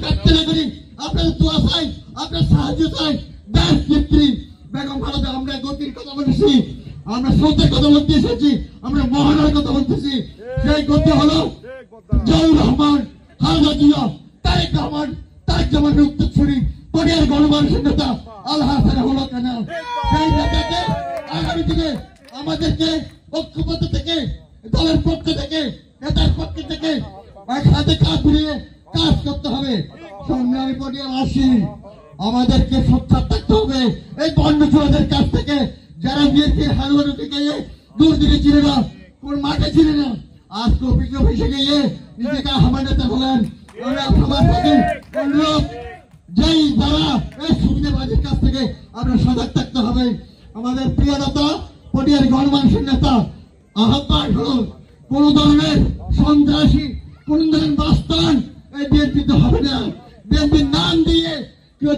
কাটতে না করি আপনার দোয়া চাই, আপনার সাহায্য চাই। দেশ নেত্রী বেগম খালেদা, আমরা গতির কথা বলতেছি, আমরা স্রোতের কথা বলতে এসেছি, আমরা মহানার কথা বলতেছি। সেই গতি হলো জিয়াউর রহমান, খালেদা জিয়া, তারেক রহমান, তারেক জামানের উত্তরসূরি পটিয়ার গণমানুষের নেতা আল হাসান হলো কেন। সেই নেতাকে আগামী দিনে আমাদেরকে ঐক্যবদ্ধ থেকে, দলের পক্ষ থেকে, নেতার পক্ষ থেকে এক হাতে কাজ ঘুরিয়ে কাজ করতে হবে। সংগ্রামী পটিয়ারবাসী, আমাদেরকে সোচ্চার থাকতে হবে এই বন্যচোরাদের কাছ থেকে, যারা বিএনপির হালুয়ানো থেকে দূর দিকে ছিল না, কোন মাঠে ছিল না, আজকে অফিসে গিয়ে নিজেকে হামার নেতা হলেন। সবার প্রতি অনুরোধ, যেই যারা এই সুবিধাবাদীর কাছ থেকে আমরা সজাগ থাকতে হবে। আমাদের প্রিয় নেতা পটিয়ার গণমানুষের নেতা আহ্বান হল, কোন ধরনের সন্ত্রাসী, কোন ধরনের বাস্তান এই বিএনপিতে হবে না। বিএনপির নাম দিয়ে কেউ